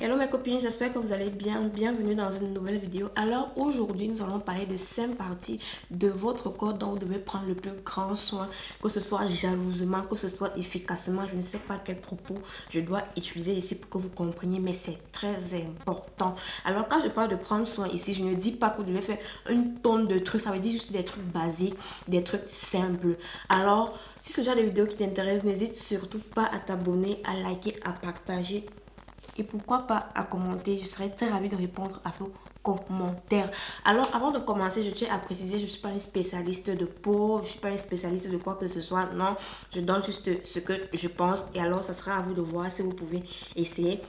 Hello mes copines, j'espère que vous allez bien. Bienvenue dans une nouvelle vidéo. Alors aujourd'hui, nous allons parler de 5 parties de votre corps dont vous devez prendre le plus grand soin, que ce soit jalousement, que ce soit efficacement. Je ne sais pas quel propos je dois utiliser ici pour que vous compreniez, mais c'est très important. Alors quand je parle de prendre soin ici, je ne dis pas que vous devez faire une tonne de trucs. Ça veut dire juste des trucs basiques, des trucs simples. Alors, si c'est le genre de vidéo qui t'intéresse, n'hésite surtout pas à t'abonner, à liker, à partager. Et pourquoi pas à commenter, je serais très ravie de répondre à vos commentaires. Alors avant de commencer, je tiens à préciser, je ne suis pas une spécialiste de peau, je ne suis pas une spécialiste de quoi que ce soit. Non, je donne juste ce que je pense et alors ça sera à vous de voir si vous pouvez essayer.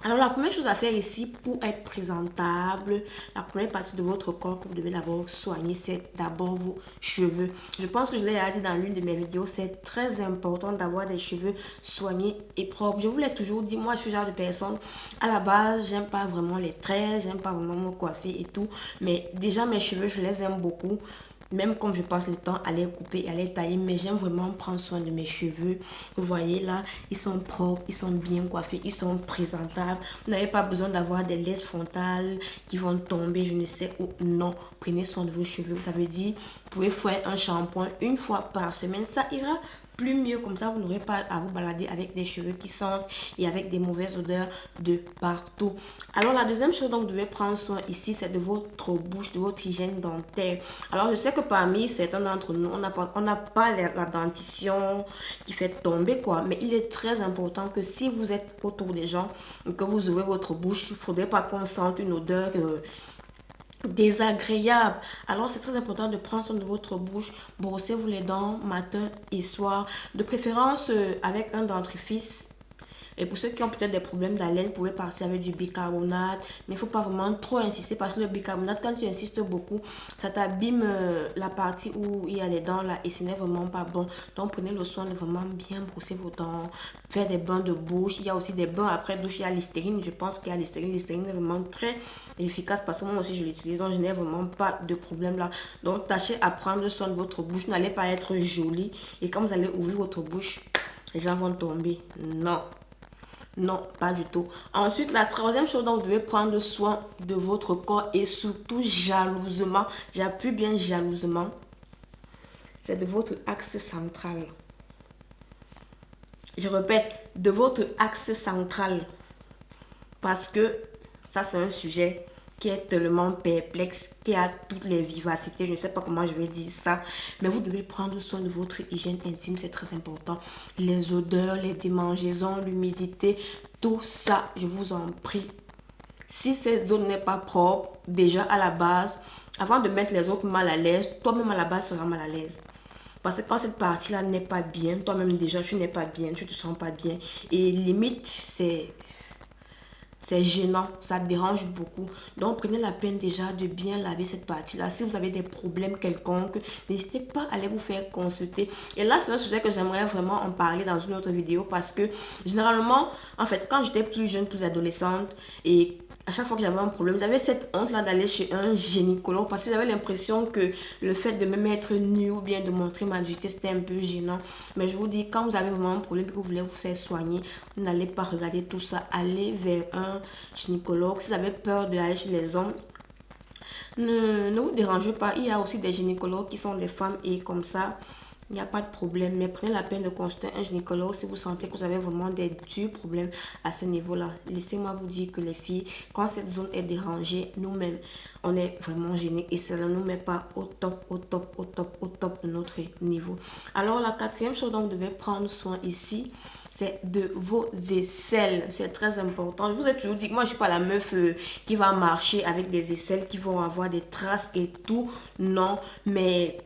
Alors la première chose à faire ici pour être présentable, la première partie de votre corps que vous devez d'abord soigner, c'est d'abord vos cheveux. Je pense que je l'ai déjà dit dans l'une de mes vidéos, c'est très important d'avoir des cheveux soignés et propres. Je vous l'ai toujours dit, moi je suis le genre de personne, à la base, j'aime pas vraiment les traits, j'aime pas vraiment me coiffer et tout, mais déjà mes cheveux, je les aime beaucoup. Même comme je passe le temps à les couper, à les tailler, mais j'aime vraiment prendre soin de mes cheveux. Vous voyez là, ils sont propres, ils sont bien coiffés, ils sont présentables. Vous n'avez pas besoin d'avoir des laisses frontales qui vont tomber, je ne sais où. Non, prenez soin de vos cheveux. Ça veut dire, vous pouvez faire un shampoing une fois par semaine. Ça ira plus mieux, comme ça vous n'aurez pas à vous balader avec des cheveux qui sentent et avec des mauvaises odeurs de partout. Alors la deuxième chose dont vous devez prendre soin ici, c'est de votre bouche, de votre hygiène dentaire. Alors je sais que parmi certains d'entre nous, on n'a pas la dentition qui fait tomber quoi, mais il est très important que si vous êtes autour des gens et que vous ouvrez votre bouche, il ne faudrait pas qu'on sente une odeur désagréable. Alors c'est très important de prendre soin de votre bouche. Brossez-vous les dents matin et soir, de préférence avec un dentifrice. Et pour ceux qui ont peut-être des problèmes d'haleine, vous pouvez partir avec du bicarbonate. Mais il ne faut pas vraiment trop insister parce que le bicarbonate, quand tu insistes beaucoup, ça t'abîme la partie où il y a les dents là et ce n'est vraiment pas bon. Donc prenez le soin de vraiment bien brosser vos dents, faire des bains de bouche. Il y a aussi des bains après douche, il y a l'Listerine. Je pense qu'il y a l'Listerine. L'Listerine est vraiment très efficace parce que moi aussi je l'utilise. Donc je n'ai vraiment pas de problème là. Donc tâchez à prendre soin de votre bouche. N'allez pas être jolie. Et quand vous allez ouvrir votre bouche, les gens vont tomber. Non. Non, pas du tout. Ensuite, la troisième chose dont vous devez prendre soin de votre corps et surtout jalousement, j'appuie bien jalousement, c'est de votre axe central. Je répète, de votre axe central. Parce que ça, c'est un sujet qui est tellement perplexe, qui a toutes les vivacités. Je ne sais pas comment je vais dire ça. Mais vous devez prendre soin de votre hygiène intime. C'est très important. Les odeurs, les démangeaisons, l'humidité, tout ça, je vous en prie. Si cette zone n'est pas propre, déjà à la base, avant de mettre les autres mal à l'aise, toi-même à la base seras mal à l'aise. Parce que quand cette partie-là n'est pas bien, toi-même déjà, tu n'es pas bien, tu ne te sens pas bien. Et limite, c'est gênant, ça dérange beaucoup. Donc prenez la peine déjà de bien laver cette partie-là. Si vous avez des problèmes quelconques, n'hésitez pas à aller vous faire consulter. Et là, c'est un sujet que j'aimerais vraiment en parler dans une autre vidéo parce que généralement, en fait, quand j'étais plus jeune, plus adolescente et à chaque fois que j'avais un problème, j'avais cette honte-là d'aller chez un gynécologue parce que j'avais l'impression que le fait de me mettre nue ou bien de montrer ma nudité, c'était un peu gênant. Mais je vous dis, quand vous avez vraiment un problème et que vous voulez vous faire soigner, vous n'allez pas regarder tout ça. Allez vers un gynécologue. Si vous avez peur d'aller chez les hommes, ne vous dérangez pas. Il y a aussi des gynécologues qui sont des femmes et comme ça, il n'y a pas de problème. Mais prenez la peine de consulter un gynécologue si vous sentez que vous avez vraiment des durs problèmes à ce niveau-là. Laissez-moi vous dire que les filles, quand cette zone est dérangée, nous-mêmes, on est vraiment gênés et ça ne nous met pas au top, au top, au top, au top de notre niveau. Alors, la quatrième chose dont vous devez prendre soin ici, c'est de vos aisselles. C'est très important. Je vous ai toujours dit que moi, je ne suis pas la meuf qui va marcher avec des aisselles qui vont avoir des traces et tout. Non, mais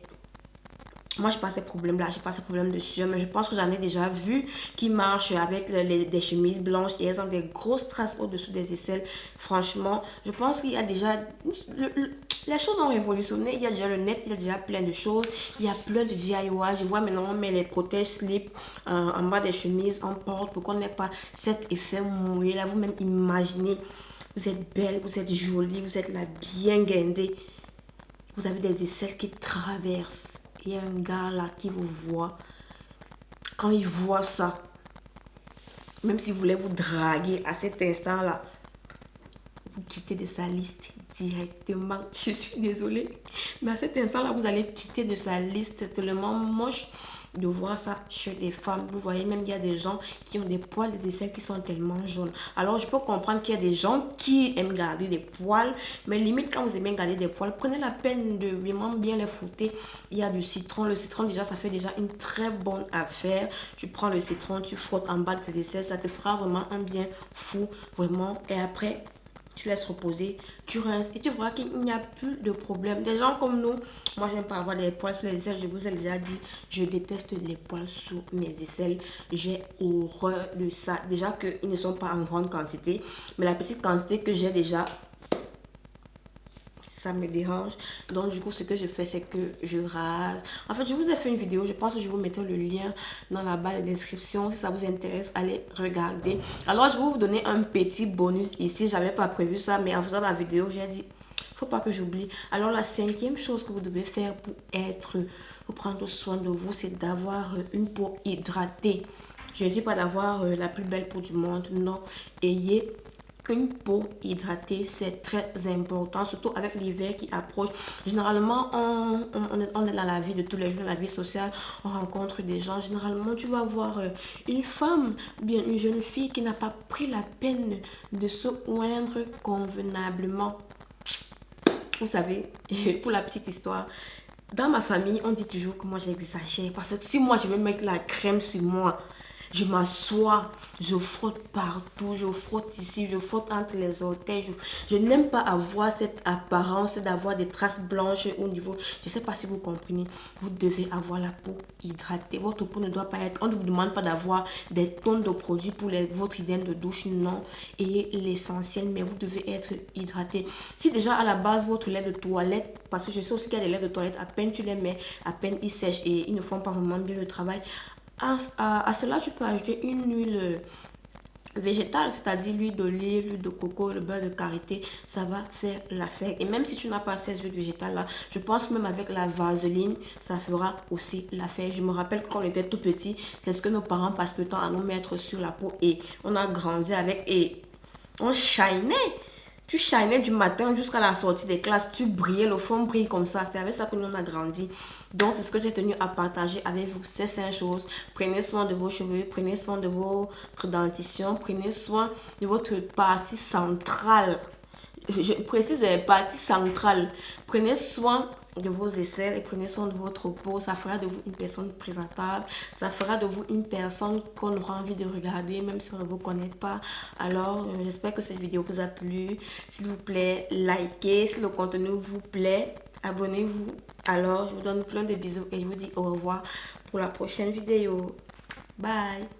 moi, je n'ai pas ces problèmes-là, je n'ai pas ces problèmes de sueur, mais je pense que j'en ai déjà vu qui marchent avec des chemises blanches et elles ont des grosses traces au-dessous des aisselles. Franchement, je pense qu'il y a déjà... les choses ont révolutionné, il y a déjà le net, il y a déjà plein de choses, il y a plein de DIY. Je vois maintenant, on met les protèges slip en bas des chemises, on porte pour qu'on n'ait pas cet effet mouillé. Là, vous-même imaginez, vous êtes belle, vous êtes jolie, vous êtes là bien guindée. Vous avez des aisselles qui traversent. Il y a un gars là qui vous voit. Quand il voit ça, même si vous voulez vous draguer à cet instant-là, vous quittez de sa liste directement. Je suis désolée. Mais à cet instant-là, vous allez quitter de sa liste. C'est tellement moche de voir ça chez des femmes. Vous voyez, même il y a des gens qui ont des poils des aisselles qui sont tellement jaunes. Alors, je peux comprendre qu'il y a des gens qui aiment garder des poils. Mais limite, quand vous aimez garder des poils, prenez la peine de vraiment bien les frotter. Il y a du citron. Le citron, déjà, ça fait déjà une très bonne affaire. Tu prends le citron, tu frottes en bas de tes aisselles. Ça te fera vraiment un bien fou. Vraiment. Et après, tu laisses reposer, tu rinces et tu verras qu'il n'y a plus de problème. Des gens comme nous, moi j'aime pas avoir des poils sur les aisselles, je vous ai déjà dit, je déteste les poils sous mes aisselles, j'ai horreur de ça. Déjà qu'ils ne sont pas en grande quantité, mais la petite quantité que j'ai déjà, ça me dérange. Donc du coup ce que je fais, c'est que je rase. En fait, je vous ai fait une vidéo, je pense que je vous mettrai le lien dans la barre de description. Si ça vous intéresse, allez regarder. Alors je vais vous donner un petit bonus ici. J'avais pas prévu ça, mais en faisant la vidéo, j'ai dit faut pas que j'oublie. Alors la cinquième chose que vous devez faire pour prendre soin de vous, c'est d'avoir une peau hydratée. Je ne dis pas d'avoir la plus belle peau du monde, non. Ayez une peau hydratée, c'est très important, surtout avec l'hiver qui approche. Généralement, on est dans la vie de tous les jours, dans la vie sociale, on rencontre des gens. Généralement, tu vas voir une femme, bien une jeune fille qui n'a pas pris la peine de se oindre convenablement. Vous savez, pour la petite histoire, dans ma famille, on dit toujours que moi j'exagère. Parce que si moi je vais mettre la crème sur moi, je m'assois, je frotte partout, je frotte ici, je frotte entre les orteils. Je n'aime pas avoir cette apparence d'avoir des traces blanches au niveau. Je ne sais pas si vous comprenez. Vous devez avoir la peau hydratée. Votre peau ne doit pas être... On ne vous demande pas d'avoir des tonnes de produits pour votre hygiène de douche, non. Et l'essentiel, mais vous devez être hydraté. Si déjà à la base, votre lait de toilette, parce que je sais aussi qu'il y a des laits de toilette, à peine tu les mets, à peine ils sèchent et ils ne font pas vraiment bien le travail. À cela, tu peux ajouter une huile végétale, c'est-à-dire l'huile d'olive, l'huile de coco, le beurre de karité, ça va faire l'affaire. Et même si tu n'as pas ces huiles végétales-là, je pense même avec la vaseline, ça fera aussi l'affaire. Je me rappelle quand on était tout petit, c'est ce que nos parents passent le temps à nous mettre sur la peau et on a grandi avec et on shinait. Tu shinais du matin jusqu'à la sortie des classes, tu brillais, le fond brille comme ça. C'est avec ça que nous on a grandi. Donc, c'est ce que j'ai tenu à partager avec vous. Ces 5 choses. Prenez soin de vos cheveux, prenez soin de votre dentition, prenez soin de votre partie centrale. Je précise les parties centrales. Prenez soin de vos aisselles et prenez soin de votre peau. Ça fera de vous une personne présentable. Ça fera de vous une personne qu'on aura envie de regarder, même si on ne vous connaît pas. Alors, j'espère que cette vidéo vous a plu. S'il vous plaît, likez. Si le contenu vous plaît, abonnez-vous. Alors, je vous donne plein de bisous et je vous dis au revoir pour la prochaine vidéo. Bye!